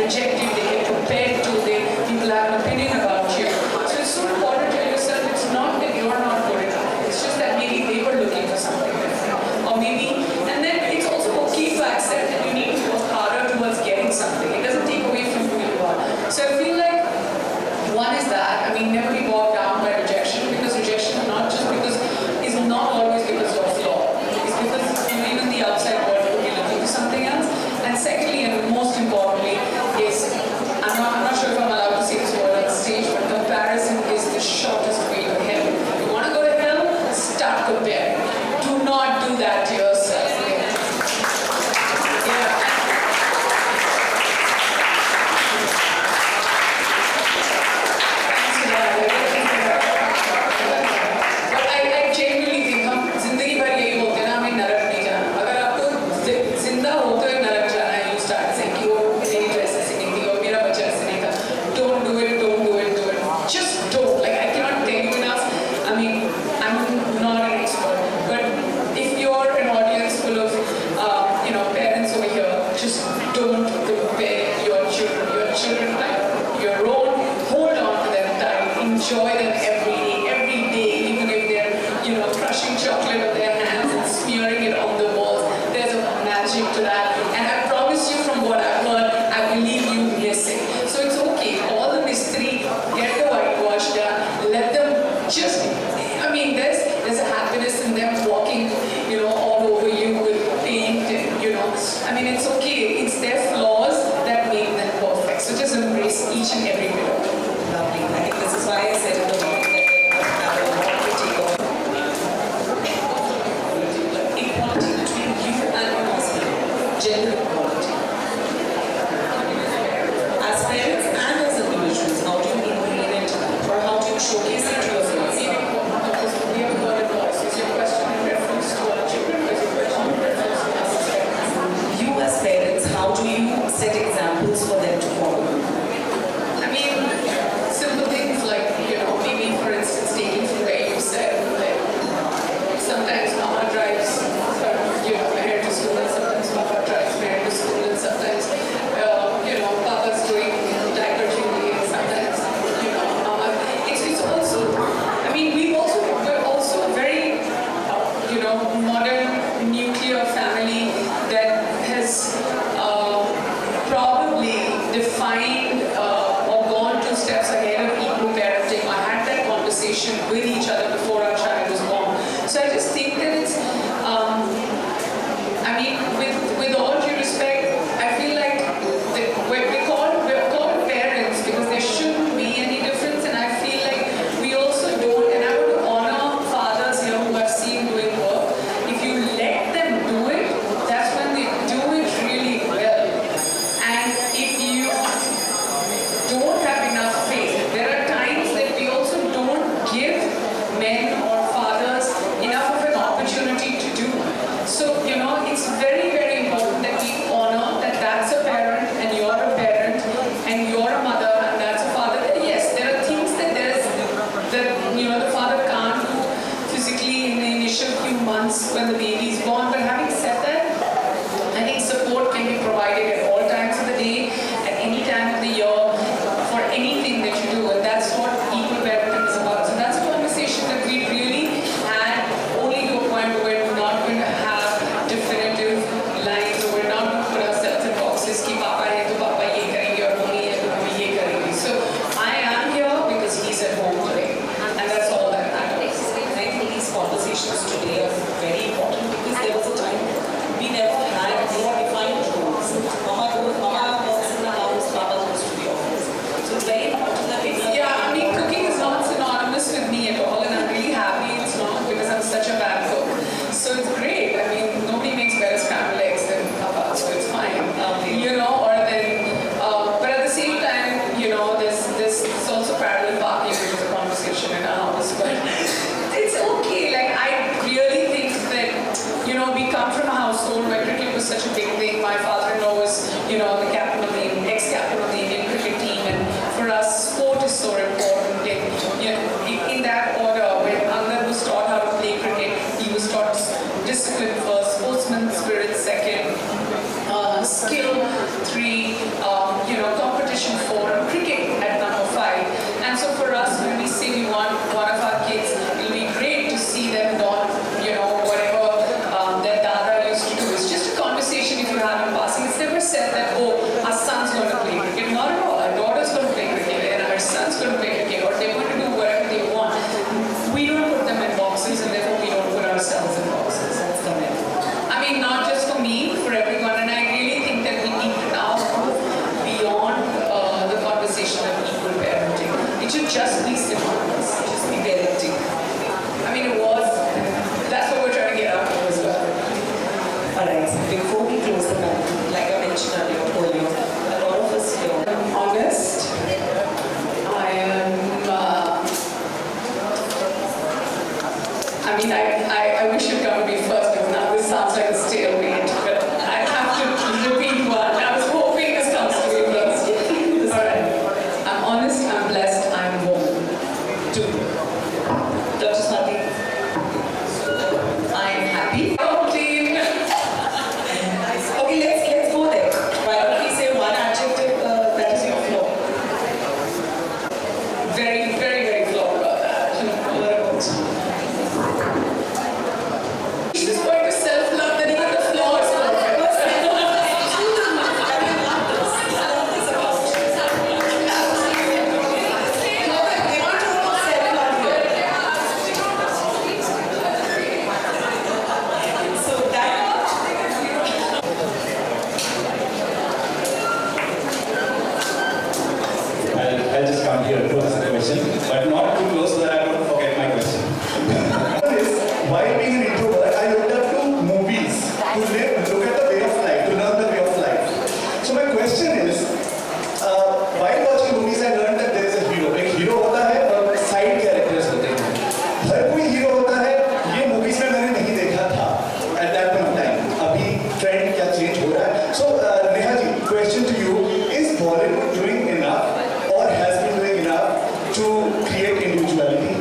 rejected, they get compared to, people have an opinion about you. So it's so important to tell yourself it's not that you're not good enough. It's just that maybe they were looking for something different. Or maybe, and then it's also okay to accept that you need to work harder towards getting something. It doesn't take away from who you are. So I feel like one is that, I mean, never be bogged down by rejection, because rejection is not always because you're a flaw. It's because even the outside world could be looking for something else. And secondly, and most importantly, is, I'm not sure if I'm allowed to say this word on stage, but comparison is the shortest way to hell. If you want to go to hell, start comparing. Do not do that to yourself. Yeah. Enjoy them every day, even if they're, crushing chocolate with their hands and smearing it on the walls. There's a magic to that. And I promise you, from what I've heard, I will leave you missing. So it's okay. All the mystery, get the whitewash done. Let them just, there's a happiness in them walking, all over you with paint and, it's okay. It's their flaws that make them perfect. So just embrace each and every bit of it. Lovely. I think this is why I said in the morning that we want to take on equality between you and your husband, gender equality. As parents and as individuals, how do you implement that? Or how do you showcase it to your friends? We have heard it voice. Is your question in reference to our children? Is your question in reference to us as parents? You as parents, how do you set examples for them to follow? Simple things like, maybe for instance, taking from where you said, like, sometimes mama drives, Meher to school, and sometimes papa drives Meher to school, and sometimes, papa's doing diaper duty, and sometimes, mama. It's also, we're also a very, modern nuclear family that has probably defined or gone 2 steps ahead of equal parenting. I had that conversation with each other before our child was born. So I just think that it's, with all due respect, I feel like we're called parents because there shouldn't be any difference, and I feel like we also don't, and I want to honor fathers here who I've seen doing work. If you let them do it, that's when they do it really well. And if you don't have enough faith, there are times that we also don't give men or fathers enough of an opportunity to do. So, it's very, very important that we honor that that's a parent and you're a parent and you're a mother and that's a father. Yes, there are things that the father can't do physically in the initial few months when the baby is born. But having said that, I think support can be provided at all times of the day, at any time of the year, for anything that you do, and that's what equal parenting is about. So that's a conversation that we really had, only to a point where we're not going to have definitive lines, or we're not going to put ourselves in boxes, ki papa hai to papa ye karenge aur mummy hai to mummy ye karenge. So I am here because he's at home today, and that's all that matters. And I think these conversations today are very important because there was a time we never had more defined roles. Mama works in the house, Papa goes to the office. So it's very important that we Cooking is not synonymous with me at all, and I'm really happy it's not, because I'm such a bad cook. So it's great. Nobody makes better scrambled eggs than Papa, so it's fine. But at the same time, there's also parallel parking, which is a conversation in our house. But it's okay. I really think that, we come from a household where cricket was such a big thing. My father-in-law was, the captain of the ex-captain of the Indian cricket team, and for us, sport is so important. In that order, when Angad was taught how to play cricket, he was taught discipline first, sportsman spirit second, skill 3, said that, oh, our son's going to play cricket. Not at all. Our daughter's going to play cricket and our son's going to play cricket, or they're going to do whatever they want. We don't put them in boxes, and therefore we don't put ourselves in boxes. That's correct. I mean, not just for me, for everyone. And I really think that we need to now move beyond the conversation of equal parenting. It should just be synonymous. Just be parenting. I mean, it was. That's what we're trying to get out of as well. Alright, before we close the panel, like I mentioned earlier, a lot of us here. I'm honest. I am. I mean, I wish you'd come to me first, because now this sounds like a stalemate. But I have to repeat one. I was hoping this comes to me first. All right. I'm honest. I'm blessed. I'm woman. Two. Dr. Swati. I'm happy. Oh, clean. Okay, let's go there. Why don't we say one adjective that is your flaw? Very, very, very flawed about that. What about? This is going to self-love, that even the flaw is perfect. I'll just come here to ask a question, but not too close so that I don't forget my question. While being an introvert, I looked up to movies to look at the way of life, to learn the way of life. So my question is, while watching movies, I learned that there is a hero. एक hero होता है और side characters होते हैं. हर कोई hero होता है. ये movies में मैंने नहीं देखा था at that point of time. अभी trend क्या change हो रहा है? So Neha ji, question to you: is Bollywood doing enough, or has been doing enough to create individuality?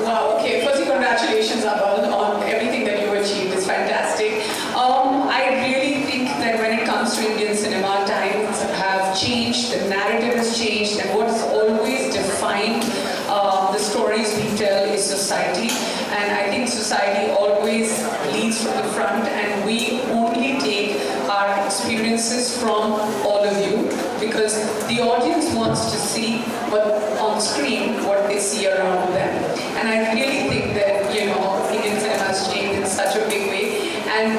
Wow, okay. Firstly, congratulations on everything that you achieved. It's fantastic. I really think that when it comes to Indian cinema, times have changed, the narrative has changed, and what's always defined the stories we tell is society. And I think society always leads from the front, and we only take our experiences from all of you, because the audience wants to see what on screen what they see around them. And I really think that, you know, Indian cinema has changed in such a big way, and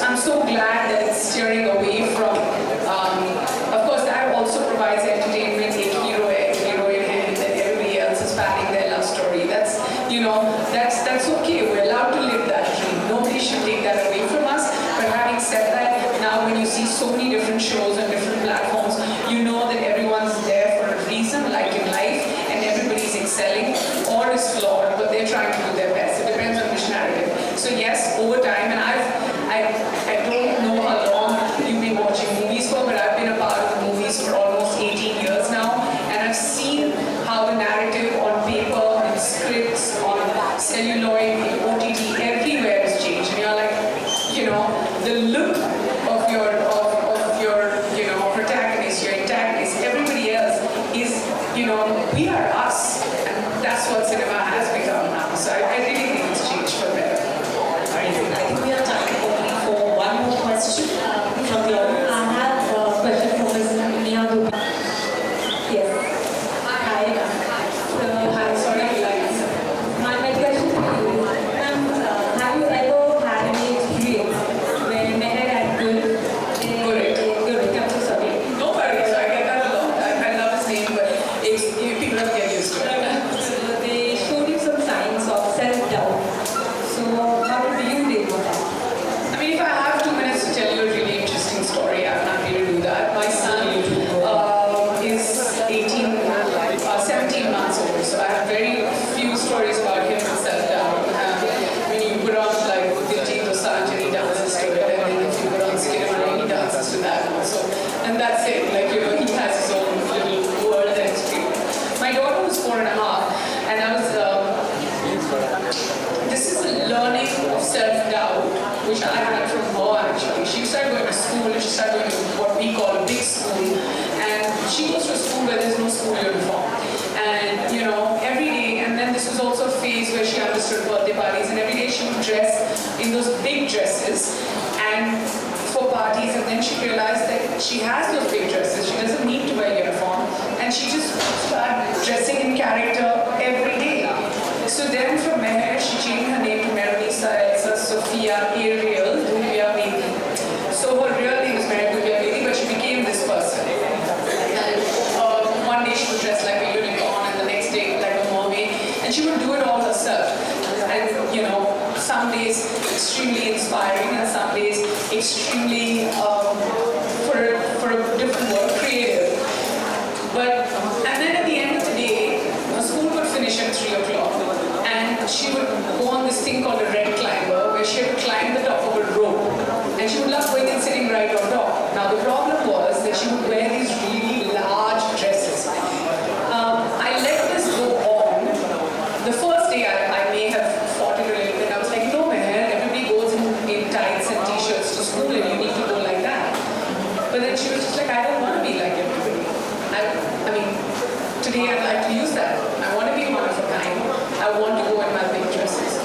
I'm so glad that it's steering away from, of course that also provides entertainment, a hero, a heroine, and then everybody else is padding their love story. That's, you know, that's okay. We're allowed to live that dream. Nobody should take that away from us. But having said that, now when you see so many different shows on different platforms, you know that everyone's there for a reason, like in life, and everybody's excelling or is flawed, but they're trying to do their best. It depends on which narrative. So yes, over time, and I don't know how long you've been watching movies for, but I've been a part of movies for almost 18 years now, and I've seen how the narrative on paper, in scripts, on celluloid, in OTT, everywhere has changed. And you're like, you know, the look of your you know, protagonist, your antagonist, everybody else is, you know, we are us, and that's what cinema has become now. So I really think it's changed for better. I think we have time only for one more question from the audience. I have a question for Ms. Neha Dhupia. Yes. Hi. Hi, sorry, My question to you is, ma'am, have you ever had any experience where men had good? Good. I'm so sorry. no worries, I get that a lot. I love his name, but people don't get used to it. They showed you some signs of self-doubt. So how do you deal with that? I mean, if I have 2 minutes to tell you a really interesting story, I'm happy to do that. My son is 17 months old, so I have very few stories about him and self-doubt. When you put on like Diljit Dosanjh and he dances to it, and then if you put on Skin and he dances to that also. And that's it, like, you know, he has his own little world and experience. My daughter was 4 and a half, and I was, this is a learning of self-doubt, which I had from her actually. She started going to school, and she started going to what we call a big school. And she goes to a school where there's no school uniform. And, you know, every day, and then this was also a phase where she understood birthday parties, and every day she would dress in those big dresses. And then she realized that she has those big dresses, she doesn't need to wear uniform, and she just started dressing in character every day. So then from Meher, she changed her name to Meronisa, Elsa, Sophia, Ariel, Dhupia, Baby. So her real name is Neha Dhupia, Baby, but she became this person. And one day she would dress like a unicorn, and the next day like a mermaid, and she would do it all herself. And you know, some days extremely inspiring, and some days extremely for a different word, creative. But and then at the end of the day, her school would finish at 3 o'clock, and she would go on this thing called a red climber, where she had to climb the top of a rope, and she would love going and sitting right on top. Now the problem was that she would wear these really large dresses. I let this go on. The first day I may have fought it a little bit. I was like, no man, everybody goes in tights and t-shirts to school and you need to go like that. But then she was just like, I don't want to be like everybody. I mean, today I'd like to use that. I want to be one of a kind. I want to go in my big dresses.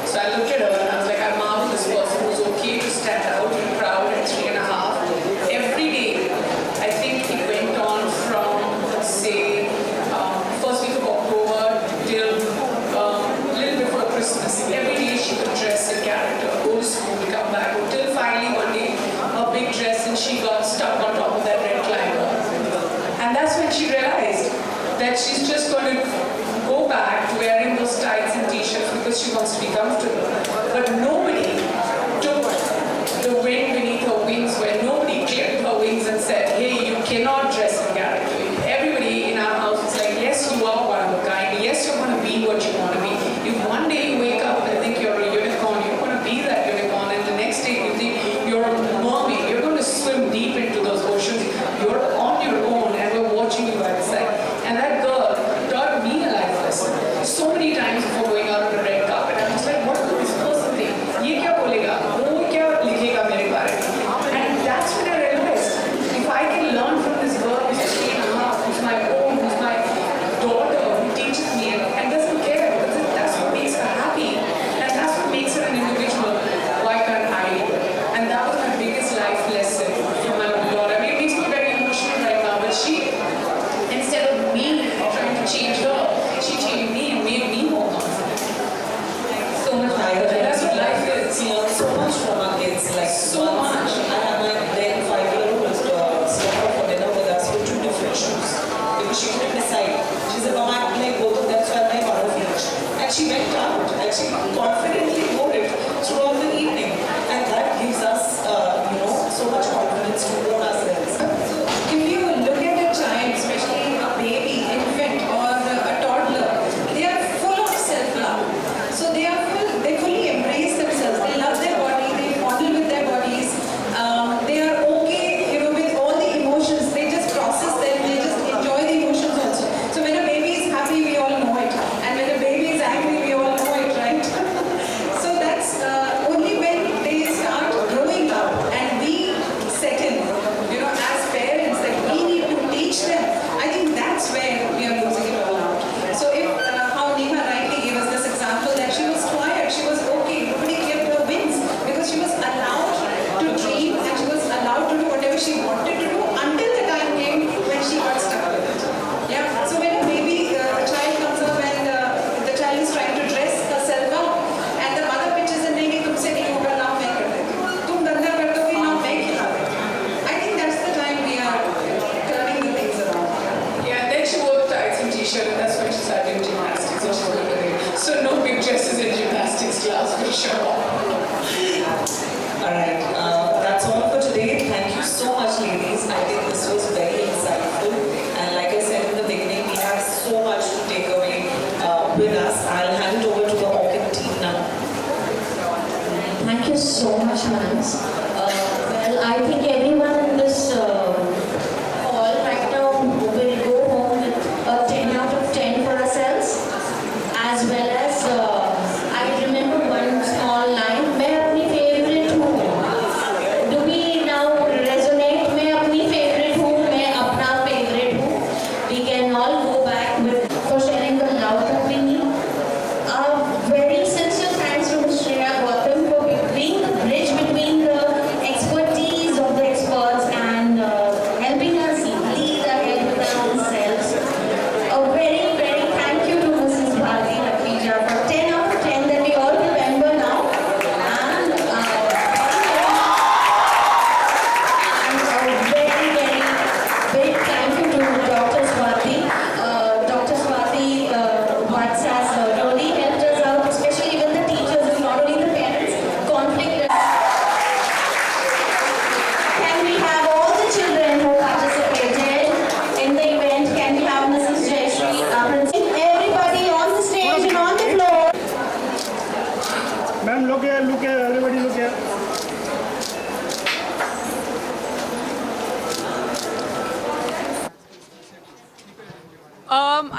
So I looked at her and I was like, I marvel this person who's okay to stand out in a crowd at 3.5. Every day, I think it went on from, say, first week of October till a little before Christmas. Every day she would dress in character, go to school, come back, till finally one day, her big dress and she got stuck on top of that red climber. And that's when she realized that she's just going to go back to wearing those tights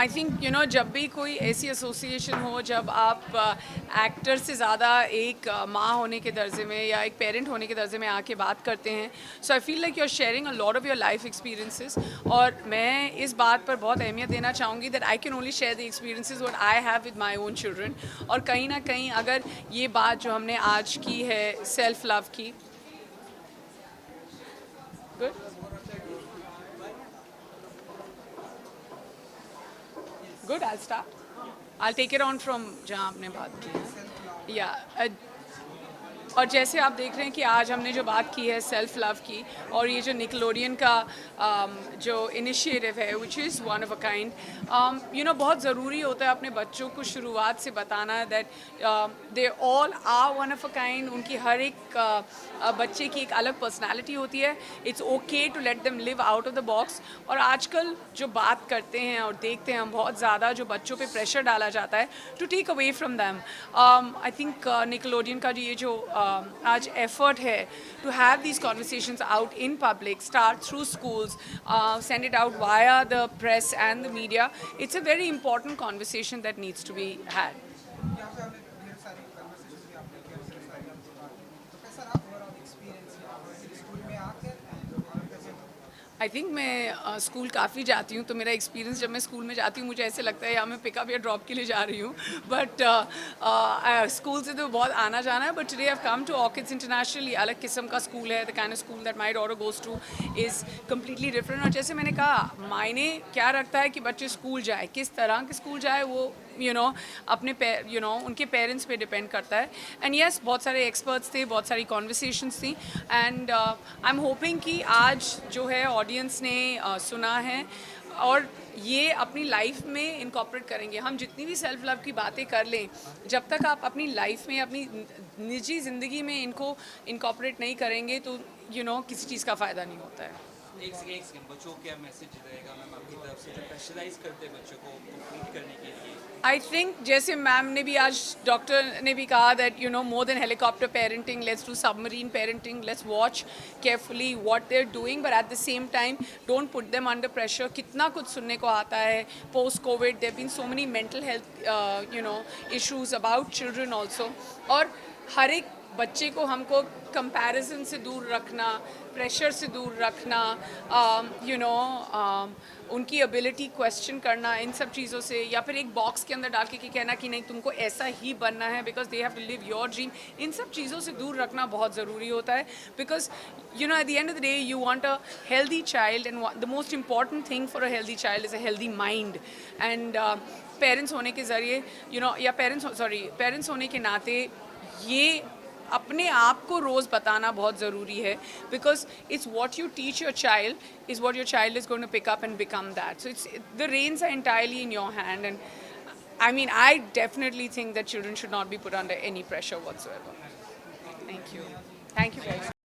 I think जब भी कोई ऐसी association हो जब आप actor से ज़्यादा एक माँ होने के दर्जे में या एक पेरेंट होने के दर्जे में आके बात करते हैं, so I feel like you are sharing a lot of your life experiences. और मैं इस बात पर बहुत अहमियत देना चाहूँगी that I can only share the experiences what I have with my own children. और कहीं ना कहीं अगर ये बात जो हमने आज की है सेल्फ लव की, good Good, I'll start. I'll take it on from जहाँ आपने बात की है। और जैसे आप देख रहे हैं कि आज हमने जो बात की है सेल्फ लव की, और ये जो निकलोडियन का जो इनिशिएटिव है which is one of a kind, बहुत ज़रूरी होता है अपने बच्चों को शुरुआत से बताना that they all are one of a kind. उनकी हर एक बच्चे की एक अलग पर्सनैलिटी होती है। It's okay to let them live out of the box. और आजकल जो बात करते हैं और देखते हैं हम बहुत ज़्यादा जो बच्चों पे प्रेशर डाला जाता है to take away from them. I think Nickelodeon का ये जो आज एफर्ट है to have these conversations out in public, start through schools, send it out via the press and the media. It's a very important conversation that needs to be had. यहाँ पे हमने ढेर सारी कन्वर्सेशन भी आपने किया, ढेर सारी आपसे बात की। तो कैसा रहा ओवरऑल एक्सपीरियंस यहाँ पर स्कूल में आकर और कैसे? आई थिंक मैं स्कूल काफ़ी जाती हूँ, तो मेरा एक्सपीरियंस जब मैं स्कूल में जाती हूँ मुझे ऐसे लगता है या मैं पिकअप या ड्रॉप के लिए जा रही हूँ, बट स्कूल से तो बहुत आना जाना है। But today I have come to Orchids International. ये अलग किस्म का स्कूल है। The kind of school that my daughter goes to is completely different. और जैसे मैंने कहा, मायने क्या रखता है कि बच्चे स्कूल जाए, किस तरह के स्कूल जाए, वो अपने उनके पेरेंट्स पे डिपेंड करता है। एंड येस, बहुत सारे एक्सपर्ट्स थे, बहुत सारी कॉन्वर्सेशंस थी, एंड आई एम होपिंग कि आज जो है ऑडियंस ने सुना है और ये अपनी लाइफ में इनकॉर्पोरेट करेंगे। हम जितनी भी सेल्फ लव की बातें कर लें, जब तक आप अपनी लाइफ में अपनी निजी ज़िंदगी में इनको इनकॉर्पोरेट नहीं करेंगे तो किसी चीज़ का फ़ायदा नहीं होता है। एक सेकंड, बच्चों को क्या मैसेज रहेगा मैम आपकी तरफ से जो प्रेशराइज करते हैं बच्चों को कंप्लीट करने के लिए? आई थिंक जैसे मैम ने भी आज, डॉक्टर ने भी कहा that more than helicopter parenting, let's do submarine parenting, let's watch carefully what they are doing, but at the same time don't put them under pressure. कितना कुछ सुनने को आता है post COVID, there been so many mental health issues about children also. और हर एक बच्चे को हमको कंपैरिजन से दूर रखना, प्रेशर से दूर रखना, उनकी एबिलिटी क्वेश्चन करना, इन सब चीज़ों से, या फिर एक बॉक्स के अंदर डाल के कहना कि नहीं तुमको ऐसा ही बनना है because they have to live your dream, इन सब चीज़ों से दूर रखना बहुत ज़रूरी होता है। Because at the end of the day you want a healthy child, and the most important thing for a healthy child is a healthy mind. And parents होने के ज़रिए या पेरेंट्स होने के नाते ये अपने आप को रोज़ बताना बहुत ज़रूरी है, because it's what you teach your child is what your child is going to pick up and become that. So it's the reins are entirely in your hand, and I definitely think that children should not be put under any pressure whatsoever. Thank you guys.